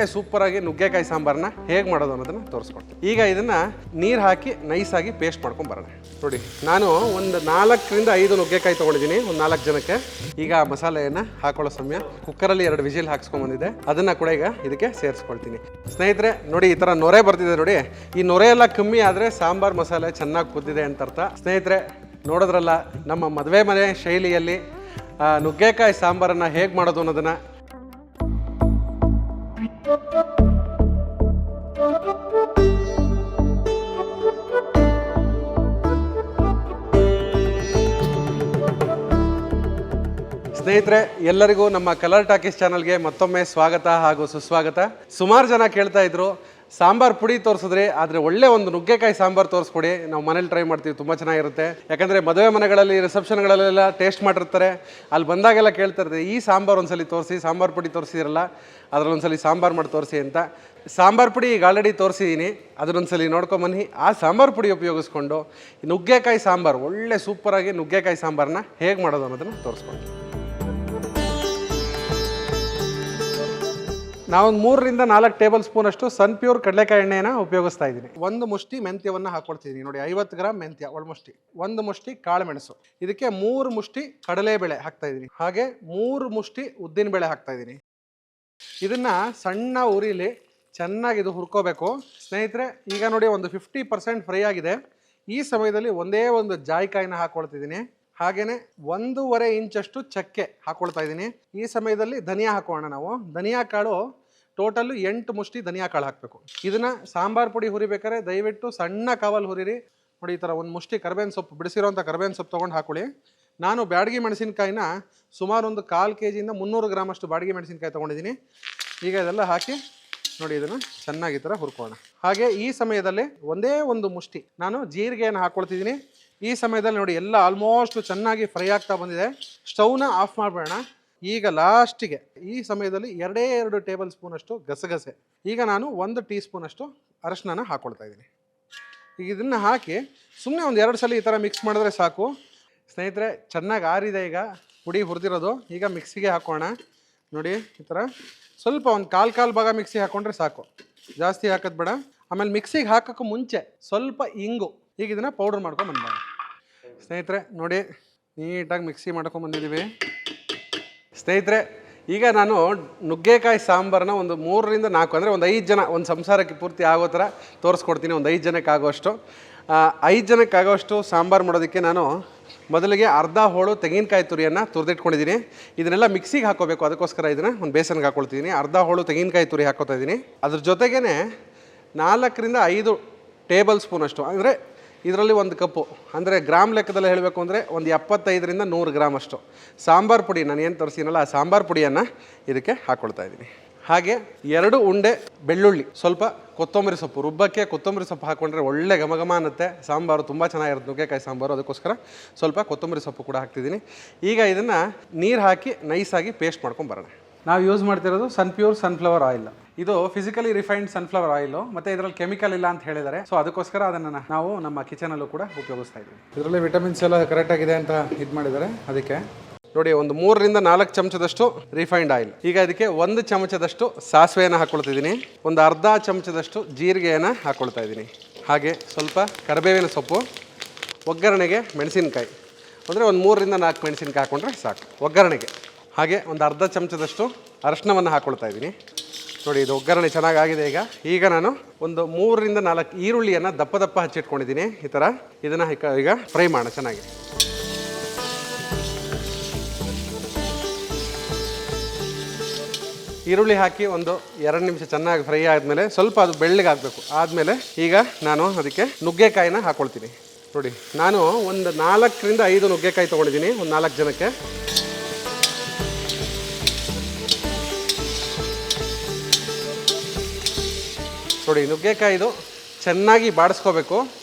ಒಳ್ಳೆ ಸೂಪರಾಗಿ ನುಗ್ಗೆಕಾಯಿ ಸಾಂಬಾರನ್ನ ಹೇಗೆ ಮಾಡೋದು ಅನ್ನೋದನ್ನು ತೋರಿಸ್ಕೊಡ್ತೀನಿ. ಈಗ ಇದನ್ನು ನೀರು ಹಾಕಿ ನೈಸಾಗಿ ಪೇಸ್ಟ್ ಮಾಡ್ಕೊಂಡು ಬರೋಣ. ನೋಡಿ, ನಾನು ಒಂದು 4ರಿಂದ 5 ನುಗ್ಗೆಕಾಯಿ ತೊಗೊಂಡಿದ್ದೀನಿ ಒಂದು 4 ಜನಕ್ಕೆ. ಈಗ ಮಸಾಲೆಯನ್ನು ಹಾಕೊಳ್ಳೋ ಸಮಯ. ಕುಕ್ಕರಲ್ಲಿ 2 ವಿಜಿಲ್ ಹಾಕ್ಸ್ಕೊಂಡ್ಬಂದಿದೆ, ಅದನ್ನು ಕೂಡ ಈಗ ಇದಕ್ಕೆ ಸೇರಿಸ್ಕೊಳ್ತೀನಿ. ಸ್ನೇಹಿತರೆ ನೋಡಿ, ಈ ಥರ ನೊರೆ ಬರ್ತಿದೆ ನೋಡಿ. ಈ ನೊರೆ ಎಲ್ಲ ಕಮ್ಮಿ ಆದರೆ ಸಾಂಬಾರು ಮಸಾಲೆ ಚೆನ್ನಾಗಿ ಕುದ್ದಿದೆ ಅಂತ ಅರ್ಥ. ಸ್ನೇಹಿತರೆ ನೋಡೋದ್ರಲ್ಲ, ನಮ್ಮ ಮದುವೆ ಮನೆ ಶೈಲಿಯಲ್ಲಿ ನುಗ್ಗೆಕಾಯಿ ಸಾಂಬಾರನ್ನು ಹೇಗೆ ಮಾಡೋದು ಅನ್ನೋದನ್ನು ಸ್ನೇಹಿತರೆ, ಎಲ್ಲರಿಗೂ ನಮ್ಮ ಕಲರ್ ಟಾಕೀಸ್ ಚಾನಲ್ಗೆ ಮತ್ತೊಮ್ಮೆ ಸ್ವಾಗತ ಹಾಗೂ ಸುಸ್ವಾಗತ. ಸುಮಾರು ಜನ ಕೇಳ್ತಾ ಇದ್ರು, ಸಾಂಬಾರು ಪುಡಿ ತೋರಿಸಿದ್ರಿ, ಆದರೆ ಒಳ್ಳೆ ಒಂದು ನುಗ್ಗೆಕಾಯಿ ಸಾಂಬಾರು ತೋರಿಸ್ಕೊಡಿ, ನಾವು ಮನೇಲಿ ಟ್ರೈ ಮಾಡ್ತೀವಿ, ತುಂಬ ಚೆನ್ನಾಗಿರುತ್ತೆ. ಯಾಕಂದರೆ ಮದುವೆ ಮನೆಗಳಲ್ಲಿ ರಿಸೆಪ್ಷನ್ಗಳಲ್ಲೆಲ್ಲ ಟೇಸ್ಟ್ ಮಾಡಿರ್ತಾರೆ, ಅಲ್ಲಿ ಬಂದಾಗೆಲ್ಲ ಕೇಳ್ತಾ ಇರ್ತಾರೆ, ಈ ಸಾಂಬಾರು ಒಂದ್ಸಲಿ ತೋರಿಸಿ, ಸಾಂಬಾರು ಪುಡಿ ತೋರಿಸಿದಿರಲ್ಲ ಅದರಲ್ಲೊಂದ್ಸಲಿ ಸಾಂಬಾರು ಮಾಡಿ ತೋರಿಸಿ ಅಂತ. ಸಾಂಬಾರು ಪುಡಿ ಈಗ ಆಲ್ರೆಡಿ ತೋರಿಸಿದ್ದೀನಿ, ಅದನ್ನೊಂದ್ಸಲಿ ನೋಡ್ಕೊಂಬನ್ನಿ. ಆ ಸಾಂಬಾರು ಪುಡಿ ಉಪಯೋಗಿಸ್ಕೊಂಡು ನುಗ್ಗೆಕಾಯಿ ಸಾಂಬಾರು, ಒಳ್ಳೆ ಸೂಪರಾಗಿ ನುಗ್ಗೆಕಾಯಿ ಸಾಂಬಾರನ್ನ ಹೇಗೆ ಮಾಡೋದು ಅನ್ನೋದನ್ನು ತೋರಿಸ್ಕೊಂಡು ನಾವೊಂದು 3ರಿಂದ 4 ಟೇಬಲ್ ಸ್ಪೂನ್ ಅಷ್ಟು ಸನ್ಪ್ಯೂರ್ ಕಡಲೆಕಾಯಿ ಎಣ್ಣೆಯನ್ನು ಉಪಯೋಗಿಸ್ತಾ ಇದ್ದೀನಿ. 1 ಮುಷ್ಟಿ ಮೆಂತ್ಯವನ್ನು ಹಾಕ್ಕೊಳ್ತಿದ್ದೀನಿ ನೋಡಿ, 50 ಗ್ರಾಮ್ ಮೆಂತ್ಯ ಒಳಮುಷ್ಟಿ, 1 ಮುಷ್ಟಿ ಕಾಳು ಮೆಣಸು, ಇದಕ್ಕೆ 3 ಮುಷ್ಟಿ ಕಡಲೆಬೇಳೆ ಹಾಕ್ತಾ ಇದ್ದೀನಿ, ಹಾಗೆ 3 ಮುಷ್ಟಿ ಉದ್ದಿನಬೇಳೆ ಹಾಕ್ತಾ ಇದ್ದೀನಿ. ಇದನ್ನ ಸಣ್ಣ ಉರಿಲಿ ಚೆನ್ನಾಗಿ ಇದು ಹುರ್ಕೋಬೇಕು. ಸ್ನೇಹಿತರೆ ಈಗ ನೋಡಿ, ಒಂದು 50% ಫ್ರೈ ಆಗಿದೆ. ಈ ಸಮಯದಲ್ಲಿ ಒಂದೇ ಒಂದು ಜಾಯಿಕಾಯಿನ ಹಾಕ್ಕೊಳ್ತಿದ್ದೀನಿ, ಹಾಗೇನೆ 1.5 ಇಂಚಷ್ಟು ಚಕ್ಕೆ ಹಾಕ್ಕೊಳ್ತಾ ಇದ್ದೀನಿ. ಈ ಸಮಯದಲ್ಲಿ ಧನಿಯಾ ಹಾಕೋಣ. ನಾವು ಧನಿಯಾ ಕಾಳು ಟೋಟಲ್ಲು 8 ಮುಷ್ಟಿ ಧನಿಯಾ ಕಾಳು ಹಾಕಬೇಕು. ಇದನ್ನ ಸಾಂಬಾರು ಪುಡಿ ಹುರಿಬೇಕಾದ್ರೆ ದಯವಿಟ್ಟು ಸಣ್ಣ ಕಾವಲ್ ಹುರಿರಿ. ನೋಡಿ, ಈ ಥರ 1 ಮುಷ್ಟಿ ಕರ್ಬೇವಿನ ಸೊಪ್ಪು, ಬಿಡಿಸಿರೋಂಥ ಕರ್ಬೇವಿನ ಸೊಪ್ಪು ತೊಗೊಂಡು ಹಾಕೊಳ್ಳಿ. ನಾನು ಬ್ಯಾಡಗಿ ಮೆಣಸಿನ್ಕಾಯಿನ ಸುಮಾರು ಒಂದು 1/4 kgಯಿಂದ 300 ಗ್ರಾಮ್ ಅಷ್ಟು ಬ್ಯಾಡಗಿ ಮೆಣಸಿನ್ಕಾಯಿ ತೊಗೊಂಡಿದ್ದೀನಿ. ಈಗ ಇದೆಲ್ಲ ಹಾಕಿ ನೋಡಿ, ಇದನ್ನು ಚೆನ್ನಾಗಿ ಈ ಥರ ಹುರ್ಕೋಣ. ಹಾಗೆ ಈ ಸಮಯದಲ್ಲಿ ಒಂದೇ ಒಂದು ಮುಷ್ಟಿ ನಾನು ಜೀರಿಗೆಯನ್ನು ಹಾಕ್ಕೊಳ್ತಿದ್ದೀನಿ. ಈ ಸಮಯದಲ್ಲಿ ನೋಡಿ, ಎಲ್ಲ ಆಲ್ಮೋಸ್ಟ್ ಚೆನ್ನಾಗಿ ಫ್ರೈ ಆಗ್ತಾ ಬಂದಿದೆ. ಸ್ಟವ್ನ ಆಫ್ ಮಾಡಬೇಡ. ಈಗ ಲಾಸ್ಟಿಗೆ ಈ ಸಮಯದಲ್ಲಿ 2 ಟೇಬಲ್ ಸ್ಪೂನ್ ಅಷ್ಟು ಗಸಗಸೆ, ಈಗ ನಾನು 1 ಟೀ ಸ್ಪೂನ್ ಅಷ್ಟು ಅರಶಿನ ಹಾಕ್ಕೊಳ್ತಾ ಇದ್ದೀನಿ. ಈಗ ಇದನ್ನು ಹಾಕಿ ಸುಮ್ಮನೆ ಒಂದು 2 ಸಲ ಈ ಥರ ಮಿಕ್ಸ್ ಮಾಡಿದ್ರೆ ಸಾಕು. ಸ್ನೇಹಿತರೆ ಚೆನ್ನಾಗಿ ಆರಿದೆ ಈಗ ಪುಡಿ ಹುರಿದಿರೋದು. ಈಗ ಮಿಕ್ಸಿಗೆ ಹಾಕೋಣ. ನೋಡಿ, ಈ ಥರ ಸ್ವಲ್ಪ ಒಂದು ಕಾಲು ಭಾಗ ಮಿಕ್ಸಿ ಹಾಕ್ಕೊಂಡ್ರೆ ಸಾಕು, ಜಾಸ್ತಿ ಹಾಕೋದು ಬೇಡ. ಆಮೇಲೆ ಮಿಕ್ಸಿಗೆ ಹಾಕೋಕ್ಕೂ ಮುಂಚೆ ಸ್ವಲ್ಪ ಇಂಗು, ಈಗ ಇದನ್ನು ಪೌಡ್ರ್ ಮಾಡ್ಕೊಂಡು ಬಂದ. ಸ್ನೇಹಿತರೆ ನೋಡಿ, ನೀಟಾಗಿ ಮಿಕ್ಸಿ ಮಾಡ್ಕೊಂಬಂದಿದ್ದೀವಿ. ಸ್ನೇಹಿತರೆ ಈಗ ನಾನು ನುಗ್ಗೆಕಾಯಿ ಸಾಂಬಾರನ್ನ ಒಂದು 3ರಿಂದ 4 ಅಂದರೆ ಒಂದು 5 ಜನ, ಒಂದು ಸಂಸಾರಕ್ಕೆ ಪೂರ್ತಿ ಆಗೋ ಥರ ತೋರಿಸ್ಕೊಡ್ತೀನಿ. ಒಂದು 5 ಜನಕ್ಕೆ ಆಗೋಷ್ಟು 5 ಜನಕ್ಕೆ ಆಗೋಷ್ಟು ಸಾಂಬಾರು ಮಾಡೋದಕ್ಕೆ ನಾನು ಮೊದಲಿಗೆ ಅರ್ಧ ಹೋಳು ತೆಂಗಿನಕಾಯಿ ತುರಿಯನ್ನು ತುರಿದಿಟ್ಕೊಂಡಿದ್ದೀನಿ. ಇದನ್ನೆಲ್ಲ ಮಿಕ್ಸಿಗೆ ಹಾಕೋಬೇಕು, ಅದಕ್ಕೋಸ್ಕರ ಇದನ್ನು ಒಂದು ಬೇಸನ್ಗೆ ಹಾಕ್ಕೊಳ್ತಿದ್ದೀನಿ. ಅರ್ಧ ಹೋಳು ತೆಂಗಿನಕಾಯಿ ತುರಿ ಹಾಕೋತಾ ಇದ್ದೀನಿ. ಅದ್ರ ಜೊತೆಗೇ 4ರಿಂದ 5 ಟೇಬಲ್ ಸ್ಪೂನ್ ಅಷ್ಟು, ಅಂದರೆ ಇದರಲ್ಲಿ 1 ಕಪ್ಪು, ಅಂದರೆ ಗ್ರಾಮ್ ಲೆಕ್ಕದಲ್ಲಿ ಹೇಳಬೇಕು ಅಂದರೆ ಒಂದು 75ರಿಂದ 100 ಗ್ರಾಮ್ ಅಷ್ಟು ಸಾಂಬಾರು ಪುಡಿ, ನಾನು ಏನು ತೋರಿಸಿನಲ್ಲ ಆ ಸಾಂಬಾರು ಪುಡಿಯನ್ನು ಇದಕ್ಕೆ ಹಾಕ್ಕೊಳ್ತಾ ಇದ್ದೀನಿ. ಹಾಗೆ 2 ಉಂಡೆ ಬೆಳ್ಳುಳ್ಳಿ, ಸ್ವಲ್ಪ ಕೊತ್ತಂಬರಿ ಸೊಪ್ಪು, ರುಬ್ಬಕ್ಕೆ ಕೊತ್ತಂಬರಿ ಸೊಪ್ಪು ಹಾಕ್ಕೊಂಡ್ರೆ ಒಳ್ಳೆ ಘಮ ಅನ್ನತ್ತೆ, ಸಾಂಬಾರು ತುಂಬ ಚೆನ್ನಾಗಿರುತ್ತೆ ನುಗ್ಗೆಕಾಯಿ ಸಾಂಬಾರು, ಅದಕ್ಕೋಸ್ಕರ ಸ್ವಲ್ಪ ಕೊತ್ತಂಬರಿ ಸೊಪ್ಪು ಕೂಡ ಹಾಕ್ತಿದ್ದೀನಿ. ಈಗ ಇದನ್ನು ನೀರು ಹಾಕಿ ನೈಸಾಗಿ ಪೇಸ್ಟ್ ಮಾಡ್ಕೊಂಡು ಬರೋಣ. ನಾವು ಯೂಸ್ ಮಾಡ್ತಿರೋದು ಸನ್ಪ್ಯೂರ್ ಸನ್ಫ್ಲವರ್ ಆಯಿಲ್. ಇದು ಫಿಸಿಕಲಿ ರಿಫೈನ್ಡ್ ಸನ್ಫ್ಲವರ್ ಆಯಿಲು, ಮತ್ತು ಇದರಲ್ಲಿ ಕೆಮಿಕಲ್ ಇಲ್ಲ ಅಂತ ಹೇಳಿದ್ದಾರೆ. ಸೊ ಅದಕ್ಕೋಸ್ಕರ ಅದನ್ನು ನಾವು ನಮ್ಮ ಕಿಚನಲ್ಲೂ ಕೂಡ ಉಪಯೋಗಿಸ್ತಾ ಇದ್ದೀವಿ. ಇದರಲ್ಲಿ ವಿಟಮಿನ್ಸ್ ಎಲ್ಲ ಕರೆಕ್ಟಾಗಿದೆ ಅಂತ ಇದು ಮಾಡಿದ್ದಾರೆ. ಅದಕ್ಕೆ ನೋಡಿ, ಒಂದು 3ರಿಂದ 4 ಚಮಚದಷ್ಟು ರಿಫೈನ್ಡ್ ಆಯಿಲ್. ಈಗ ಇದಕ್ಕೆ 1 ಚಮಚದಷ್ಟು ಸಾಸಿವೆಯನ್ನು ಹಾಕ್ಕೊಳ್ತಿದ್ದೀನಿ, ಒಂದು ಅರ್ಧ ಚಮಚದಷ್ಟು ಜೀರಿಗೆಯನ್ನು ಹಾಕ್ಕೊಳ್ತಾ ಇದ್ದೀನಿ, ಹಾಗೆ ಸ್ವಲ್ಪ ಕರಿಬೇವಿನ ಸೊಪ್ಪು, ಒಗ್ಗರಣೆಗೆ ಮೆಣಸಿನ್ಕಾಯಿ, ಅಂದರೆ ಒಂದು 3ರಿಂದ 4 ಮೆಣಸಿನ್ಕಾಯಿ ಹಾಕ್ಕೊಂಡ್ರೆ ಸಾಕು ಒಗ್ಗರಣೆಗೆ. ಹಾಗೆ ಒಂದು ಅರ್ಧ ಚಮಚದಷ್ಟು ಅರಶಿನವನ್ನು ಹಾಕ್ಕೊಳ್ತಾ ಇದ್ದೀನಿ. ನೋಡಿ, ಇದು ಒಗ್ಗರಣೆ ಚೆನ್ನಾಗಾಗಿದೆ. ಈಗ ನಾನು ಒಂದು 3ರಿಂದ 4 ಈರುಳ್ಳಿಯನ್ನು ದಪ್ಪ ಹಚ್ಚಿಟ್ಕೊಂಡಿದ್ದೀನಿ. ಈ ಥರ ಇದನ್ನು ಈಗ ಫ್ರೈ ಮಾಡೋಣ ಚೆನ್ನಾಗಿ. ಈರುಳ್ಳಿ ಹಾಕಿ ಒಂದು 2 ನಿಮಿಷ ಚೆನ್ನಾಗಿ ಫ್ರೈ ಆದಮೇಲೆ ಸ್ವಲ್ಪ ಅದು ಬೆಳ್ಳಗಾಗಬೇಕು. ಆದಮೇಲೆ ಈಗ ನಾನು ಅದಕ್ಕೆ ನುಗ್ಗೆಕಾಯಿನ ಹಾಕ್ಕೊಳ್ತೀನಿ. ನೋಡಿ, ನಾನು ಒಂದು 4ರಿಂದ 5 ನುಗ್ಗೆಕಾಯಿ ತೊಗೊಂಡಿದ್ದೀನಿ ಒಂದು 4 ಜನಕ್ಕೆ. ನೋಡಿ, ನುಗ್ಗೆಕಾಯಿದು ಚೆನ್ನಾಗಿ ಬಾಡಿಸ್ಕೋಬೇಕು.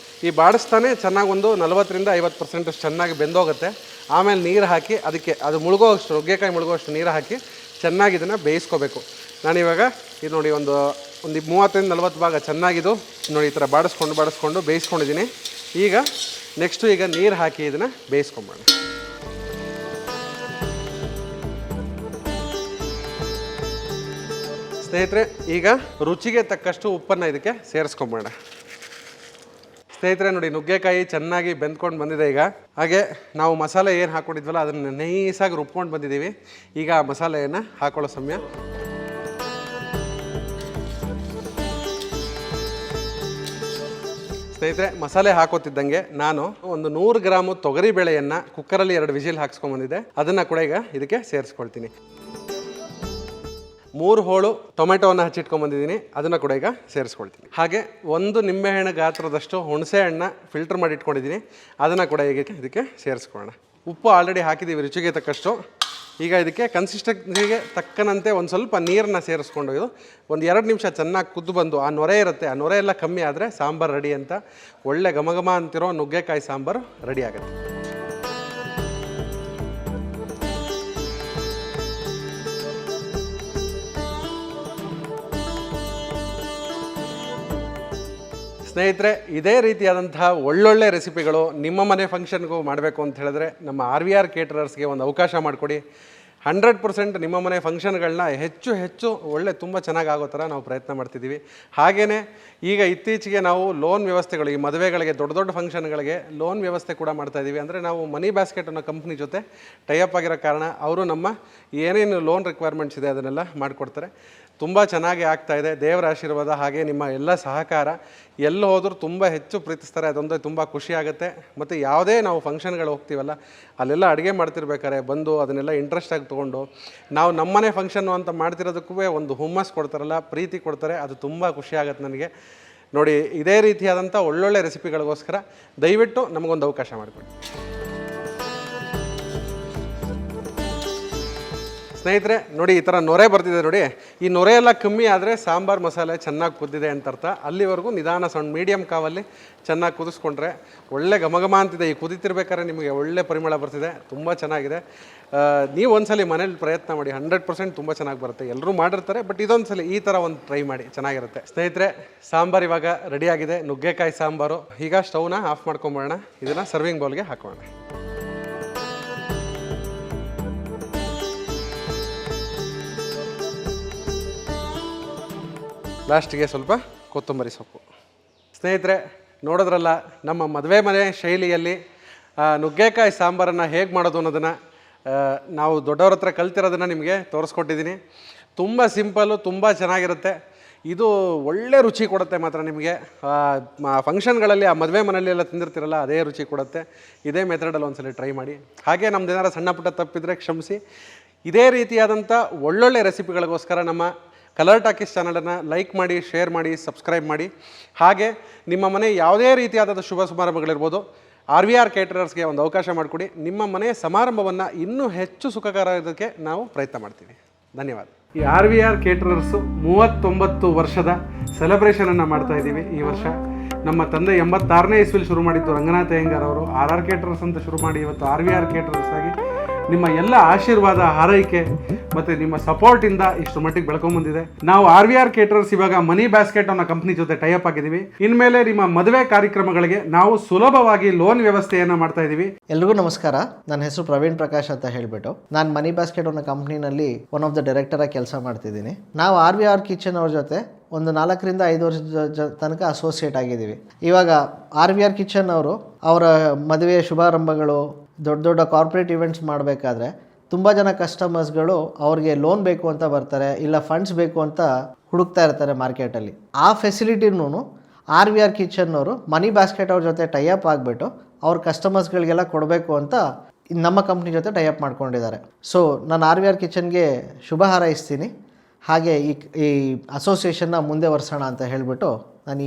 ಈ ಬಾಡಿಸ್ತಾನೆ ಚೆನ್ನಾಗಿ ಒಂದು 40ರಿಂದ 50% ಚೆನ್ನಾಗಿ ಬೆಂದೋಗುತ್ತೆ. ಆಮೇಲೆ ನೀರು ಹಾಕಿ ಅದಕ್ಕೆ ಅದು ಮುಳುಗೋವಷ್ಟು, ನುಗ್ಗೆಕಾಯಿ ಮುಳುಗೋವಷ್ಟು ನೀರು ಹಾಕಿ ಚೆನ್ನಾಗಿ ಇದನ್ನು ಬೇಯಿಸ್ಕೋಬೇಕು. ನಾನಿವಾಗ ಇದು ನೋಡಿ, ಒಂದು 30ರಿಂದ 40 ಭಾಗ ಚೆನ್ನಾಗಿದು ನೋಡಿ ಈ ಥರ ಬಾಡಿಸ್ಕೊಂಡು ಬೇಯಿಸ್ಕೊಂಡಿದ್ದೀನಿ. ಈಗ ನೆಕ್ಸ್ಟು ಈಗ ನೀರು ಹಾಕಿ ಇದನ್ನು ಬೇಯಿಸ್ಕೊಂಬೋಣ. ಸ್ನೇಹಿತರೆ, ಈಗ ರುಚಿಗೆ ತಕ್ಕಷ್ಟು ಉಪ್ಪನ್ನು ಇದಕ್ಕೆ ಸೇರಿಸ್ಕೊಂಬೋಣ. ಸ್ನೇಹಿತರೆ ನೋಡಿ, ನುಗ್ಗೆಕಾಯಿ ಚೆನ್ನಾಗಿ ಬೆಂದ್ಕೊಂಡು ಬಂದಿದೆ ಈಗ. ಹಾಗೆ ನಾವು ಮಸಾಲೆ ಏನು ಹಾಕ್ಕೊಂಡಿದ್ವಲ್ಲ ಅದನ್ನು ನೈಸಾಗಿ ರುಬ್ಕೊಂಡು ಬಂದಿದ್ದೀವಿ. ಈಗ ಆ ಮಸಾಲೆಯನ್ನು ಹಾಕೊಳ್ಳೋ ಸಮಯ. ಸ್ನೇಹಿತರೆ, ಮಸಾಲೆ ಹಾಕೋತಿದ್ದಂಗೆ ನಾನು ಒಂದು 100 ಗ್ರಾಮು ತೊಗರಿ ಬೇಳೆಯನ್ನು ಕುಕ್ಕರಲ್ಲಿ 2 ವಿಜಿಲ್ ಹಾಕ್ಸ್ಕೊಂಡ್ಬಂದಿದ್ದೆ. ಅದನ್ನು ಕೂಡ ಈಗ ಇದಕ್ಕೆ ಸೇರಿಸ್ಕೊಳ್ತೀನಿ. 3 ಹೋಳು ಟೊಮೆಟೊವನ್ನು ಹಚ್ಚಿಟ್ಕೊಂಡ್ಬಂದಿದ್ದೀನಿ, ಅದನ್ನು ಕೂಡ ಈಗ ಸೇರಿಸ್ಕೊಳ್ತೀನಿ. ಹಾಗೆ 1 ನಿಂಬೆಹಣ್ಣು ಗಾತ್ರದಷ್ಟು ಹುಣಸೆ ಹಣ್ಣು ಫಿಲ್ಟರ್ ಮಾಡಿ ಇಟ್ಕೊಂಡಿದ್ದೀನಿ, ಅದನ್ನು ಕೂಡ ಈಗ ಇದಕ್ಕೆ ಸೇರಿಸ್ಕೊಳ್ಳೋಣ. ಉಪ್ಪು ಆಲ್ರೆಡಿ ಹಾಕಿದ್ದೀವಿ ರುಚಿಗೆ ತಕ್ಕಷ್ಟು. ಈಗ ಇದಕ್ಕೆ ಕನ್ಸಿಸ್ಟೆನ್ಸಿಗೆ ತಕ್ಕನಂತೆ ಒಂದು ಸ್ವಲ್ಪ ನೀರನ್ನ ಸೇರಿಸ್ಕೊಂಡು ಒಂದು 2 ನಿಮಿಷ ಚೆನ್ನಾಗಿ ಕುದ್ದು ಬಂದು ಆ ನೊರೆ ಇರುತ್ತೆ, ಆ ನೊರೆ ಎಲ್ಲ ಕಮ್ಮಿ ಆದರೆ ಸಾಂಬಾರು ರೆಡಿ ಅಂತ ಒಳ್ಳೆ ಘಮಘಮ ಅಂತಿರೋ ನುಗ್ಗೆಕಾಯಿ ಸಾಂಬಾರು ರೆಡಿ ಆಗುತ್ತೆ. ಸ್ನೇಹಿತರೆ, ಇದೇ ರೀತಿಯಾದಂತಹ ಒಳ್ಳೊಳ್ಳೆ ರೆಸಿಪಿಗಳು ನಿಮ್ಮ ಮನೆ ಫಂಕ್ಷನ್ಗೂ ಮಾಡಬೇಕು ಅಂತ ಹೇಳಿದ್ರೆ ನಮ್ಮ RVR ಕೇಟರರ್ಸ್ಗೆ ಒಂದು ಅವಕಾಶ ಮಾಡಿಕೊಡಿ. 100% ನಿಮ್ಮ ಮನೆ ಫಂಕ್ಷನ್ಗಳನ್ನ ಹೆಚ್ಚು ಒಳ್ಳೆ ತುಂಬ ಚೆನ್ನಾಗಿ ಆಗೋ ಥರ ನಾವು ಪ್ರಯತ್ನ ಮಾಡ್ತಿದ್ದೀವಿ. ಹಾಗೆಯೇ ಈಗ ಇತ್ತೀಚೆಗೆ ನಾವು ಲೋನ್ ವ್ಯವಸ್ಥೆಗಳು, ಈ ಮದುವೆಗಳಿಗೆ ದೊಡ್ಡ ಫಂಕ್ಷನ್ಗಳಿಗೆ ಲೋನ್ ವ್ಯವಸ್ಥೆ ಕೂಡ ಮಾಡ್ತಾಯಿದ್ದೀವಿ. ಅಂದರೆ ನಾವು ಮನಿ ಬ್ಯಾಸ್ಕೆಟ್ ಅನ್ನೋ ಕಂಪ್ನಿ ಜೊತೆ ಟೈಅಪ್ ಆಗಿರೋ ಕಾರಣ ಅವರು ನಮ್ಮ ಏನೇನು ಲೋನ್ ರಿಕ್ವೈರ್ಮೆಂಟ್ಸ್ ಇದೆ ಅದನ್ನೆಲ್ಲ ಮಾಡಿಕೊಡ್ತಾರೆ. ತುಂಬ ಚೆನ್ನಾಗಿ ಆಗ್ತಾಯಿದೆ. ದೇವರ ಆಶೀರ್ವಾದ ಹಾಗೆ ನಿಮ್ಮ ಎಲ್ಲ ಸಹಕಾರ ಎಲ್ಲಿ ಹೋದರೂ ತುಂಬ ಹೆಚ್ಚು ಪ್ರೀತಿಸ್ತಾರೆ. ಅದೊಂದು ತುಂಬ ಖುಷಿ ಆಗುತ್ತೆ. ಮತ್ತು ಯಾವುದೇ ನಾವು ಫಂಕ್ಷನ್ಗಳು ಹೋಗ್ತೀವಲ್ಲ ಅಲ್ಲೆಲ್ಲ ಅಡುಗೆ ಮಾಡ್ತಿರ್ಬೇಕಾದ್ರೆ ಬಂದು ಅದನ್ನೆಲ್ಲ ಇಂಟ್ರೆಸ್ಟಾಗಿ ತೊಗೊಂಡು ನಾವು ನಮ್ಮನೆ ಫಂಕ್ಷನ್ನು ಅಂತ ಮಾಡ್ತಿರೋದಕ್ಕೂ ಒಂದು ಹುಮ್ಮಸ್ ಕೊಡ್ತಾರಲ್ಲ, ಪ್ರೀತಿ ಕೊಡ್ತಾರೆ. ಅದು ತುಂಬ ಖುಷಿ ಆಗುತ್ತೆ ನನಗೆ. ನೋಡಿ, ಇದೇ ರೀತಿಯಾದಂಥ ಒಳ್ಳೊಳ್ಳೆ ರೆಸಿಪಿಗಳಿಗೋಸ್ಕರ ದಯವಿಟ್ಟು ನಮಗೊಂದು ಅವಕಾಶ ಮಾಡಿಕೊಡಿ. ಸ್ನೇಹಿತರೆ ನೋಡಿ, ಈ ಥರ ನೊರೆ ಬರ್ತಿದೆ ನೋಡಿ. ಈ ನೊರೆ ಎಲ್ಲ ಕಮ್ಮಿ ಆದರೆ ಸಾಂಬಾರು ಮಸಾಲೆ ಚೆನ್ನಾಗಿ ಕುದ್ದಿದೆ ಅಂತ ಅರ್ಥ. ಅಲ್ಲಿವರೆಗೂ ನಿಧಾನ ಸಣ್ಣ ಮೀಡಿಯಮ್ ಕಾವಲ್ಲಿ ಚೆನ್ನಾಗಿ ಕುದಿಸ್ಕೊಂಡ್ರೆ ಒಳ್ಳೆ ಘಮಘಮ ಅಂತಿದೆ. ಈ ಕುದಿತಿರ್ಬೇಕಾದ್ರೆ ನಿಮಗೆ ಒಳ್ಳೆ ಪರಿಮಳ ಬರ್ತಿದೆ, ತುಂಬ ಚೆನ್ನಾಗಿದೆ. ನೀವು ಒಂದ್ಸಲಿ ಮನೇಲಿ ಪ್ರಯತ್ನ ಮಾಡಿ, 100% ತುಂಬ ಚೆನ್ನಾಗಿ ಬರುತ್ತೆ. ಎಲ್ಲರೂ ಮಾಡಿರ್ತಾರೆ, ಬಟ್ ಇದೊಂದ್ಸಲಿ ಈ ಥರ ಒಂದು ಟ್ರೈ ಮಾಡಿ, ಚೆನ್ನಾಗಿರುತ್ತೆ. ಸ್ನೇಹಿತರೆ, ಸಾಂಬಾರು ಇವಾಗ ರೆಡಿಯಾಗಿದೆ, ನುಗ್ಗೆಕಾಯಿ ಸಾಂಬಾರು. ಈಗ ಸ್ಟವ್ನ ಆಫ್ ಮಾಡ್ಕೊಂಬೋಣ, ಇದನ್ನು ಸರ್ವಿಂಗ್ ಬೌಲ್ಗೆ ಹಾಕೋಣ. ಲಾಸ್ಟಿಗೆ ಸ್ವಲ್ಪ ಕೊತ್ತಂಬರಿ ಸೊಪ್ಪು. ಸ್ನೇಹಿತರೆ, ನೋಡಿದ್ರಲ್ಲ ನಮ್ಮ ಮದುವೆ ಮನೆ ಶೈಲಿಯಲ್ಲಿ ನುಗ್ಗೆಕಾಯಿ ಸಾಂಬಾರನ್ನು ಹೇಗೆ ಮಾಡೋದು ಅನ್ನೋದನ್ನು ನಾವು ದೊಡ್ಡವ್ರ ಹತ್ರ ಕಲ್ತಿರೋದನ್ನು ನಿಮಗೆ ತೋರಿಸ್ಕೊಟ್ಟಿದ್ದೀನಿ. ತುಂಬ ಸಿಂಪಲ್ಲು, ತುಂಬ ಚೆನ್ನಾಗಿರುತ್ತೆ. ಇದು ಒಳ್ಳೆ ರುಚಿ ಕೊಡುತ್ತೆ ಮಾತ್ರ ನಿಮಗೆ. ಫಂಕ್ಷನ್ಗಳಲ್ಲಿ ಆ ಮದುವೆ ಮನೆಯಲ್ಲಿ ಎಲ್ಲ ತಿಂದಿರ್ತಿರಲ್ಲ, ಅದೇ ರುಚಿ ಕೊಡುತ್ತೆ. ಇದೇ ಮೆಥಡಲ್ಲಿ ಒಂದ್ಸಲ ಟ್ರೈ ಮಾಡಿ. ಹಾಗೆ ನಮ್ದು ಏನಾರು ಸಣ್ಣ ಪುಟ್ಟ ತಪ್ಪಿದ್ರೆ ಕ್ಷಮಿಸಿ. ಇದೇ ರೀತಿಯಾದಂಥ ಒಳ್ಳೊಳ್ಳೆ ರೆಸಿಪಿಗಳಿಗೋಸ್ಕರ ನಮ್ಮ ಕಲರ್ ಟಾಕೀಸ್ ಚಾನಲನ್ನು ಲೈಕ್ ಮಾಡಿ, ಶೇರ್ ಮಾಡಿ, ಸಬ್ಸ್ಕ್ರೈಬ್ ಮಾಡಿ. ಹಾಗೆ ನಿಮ್ಮ ಮನೆ ಯಾವುದೇ ರೀತಿಯಾದ ಶುಭ ಸಮಾರಂಭಗಳಿರ್ಬೋದು, RVR ಕೇಟರರ್ಸ್ಗೆ ಒಂದು ಅವಕಾಶ ಮಾಡಿಕೊಡಿ. ನಿಮ್ಮ ಮನೆಯ ಸಮಾರಂಭವನ್ನು ಇನ್ನೂ ಹೆಚ್ಚು ಸುಖಕರ ಇರೋದಕ್ಕೆ ನಾವು ಪ್ರಯತ್ನ ಮಾಡ್ತೀವಿ. ಧನ್ಯವಾದ. ಈ RVR ಕೇಟರರ್ಸು 39 ವರ್ಷದ ಸೆಲೆಬ್ರೇಷನನ್ನು ಮಾಡ್ತಾ ಇದ್ದೀವಿ ಈ ವರ್ಷ. ನಮ್ಮ ತಂದೆ 86ನೇ ಇಸ್ವಿಲಿ ಶುರು ಮಾಡಿದ್ದು ರಂಗನಾಥ ಅಯ್ಯಂಗಾರ್ ಅವರು RR ಕೇಟರರ್ಸ್ ಅಂತ ಶುರು ಮಾಡಿ ಇವತ್ತು RVR ಕೇಟರರ್ಸ್ ಆಗಿ ನಿಮ್ಮ ಎಲ್ಲ ಆಶೀರ್ವಾದ, ಹಾರೈಕೆ ಮತ್ತು ನಿಮ್ಮ ಸಪೋರ್ಟಿಂದ ಇಷ್ಟು ಮಟ್ಟಿಗೆ ಬೆಳ್ಕೊಂಬಂದಿದೆ. ನಾವು RVR ಕೇಟರರ್ಸ್ ಇವಾಗ ಮನಿ ಬ್ಯಾಸ್ಕೆಟ್ ಅನ್ನೋ ಕಂಪ್ನಿ ಜೊತೆ ಟೈಅಪ್ ಆಗಿದ್ದೀವಿ. ಇನ್ಮೇಲೆ ನಿಮ್ಮ ಮದುವೆ ಕಾರ್ಯಕ್ರಮಗಳಿಗೆ ನಾವು ಸುಲಭವಾಗಿ ಲೋನ್ ವ್ಯವಸ್ಥೆಯನ್ನು ಮಾಡ್ತಾ ಇದ್ದೀವಿ. ಎಲ್ರಿಗೂ ನಮಸ್ಕಾರ. ನನ್ನ ಹೆಸರು ಪ್ರವೀಣ್ ಪ್ರಕಾಶ್ ಅಂತ ಹೇಳಿಬಿಟ್ಟು ನಾನು ಮನಿ ಬ್ಯಾಸ್ಕೆಟ್ ಅನ್ನೋ ಕಂಪ್ನಿನಲ್ಲಿ ಒನ್ ಆಫ್ ದ ಡೈರೆಕ್ಟರ್ ಆಗಿ ಕೆಲಸ ಮಾಡ್ತಿದ್ದೀನಿ. ನಾವು RVR ಕಿಚನ್ ಅವ್ರ ಜೊತೆ ಒಂದು 4 ರಿಂದ 5 ವರ್ಷದ ತನಕ ಅಸೋಸಿಯೇಟ್ ಆಗಿದ್ದೀವಿ. ಇವಾಗ RVR ಕಿಚನ್ ಅವರು ಅವರ ಮದುವೆ ಶುಭಾರಂಭಗಳು, ದೊಡ್ಡ ಕಾರ್ಪೊರೇಟ್ ಇವೆಂಟ್ಸ್ ಮಾಡಬೇಕಾದ್ರೆ ತುಂಬ ಜನ ಕಸ್ಟಮರ್ಸ್ಗಳು ಅವ್ರಿಗೆ ಲೋನ್ ಬೇಕು ಅಂತ ಬರ್ತಾರೆ, ಇಲ್ಲ ಫಂಡ್ಸ್ ಬೇಕು ಅಂತ ಹುಡುಕ್ತಾ ಇರ್ತಾರೆ ಮಾರ್ಕೆಟಲ್ಲಿ. ಆ ಫೆಸಿಲಿಟಿನೂ RVR ಕಿಚನ್ ಅವರು ಮನಿ ಬ್ಯಾಸ್ಕೆಟ್ ಅವ್ರ ಜೊತೆ ಟೈಅಪ್ ಆಗಿಬಿಟ್ಟು ಅವ್ರ ಕಸ್ಟಮರ್ಸ್ಗಳಿಗೆಲ್ಲ ಕೊಡಬೇಕು ಅಂತ ನಮ್ಮ ಕಂಪ್ನಿ ಜೊತೆ ಟೈಅಪ್ ಮಾಡ್ಕೊಂಡಿದ್ದಾರೆ. ಸೊ ನಾನು RVR ಕಿಚನ್ಗೆ ಶುಭ ಹಾರೈಸ್ತೀನಿ. ಹಾಗೆ ಈ ಅಸೋಸಿಯೇಷನ್ನ ಮುಂದೆ ವರ್ಸೋಣ ಅಂತ ಹೇಳಿಬಿಟ್ಟು ನಾನು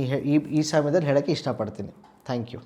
ಈ ಸಮಯದಲ್ಲಿ ಹೇಳೋಕ್ಕೆ ಇಷ್ಟಪಡ್ತೀನಿ. Thank you.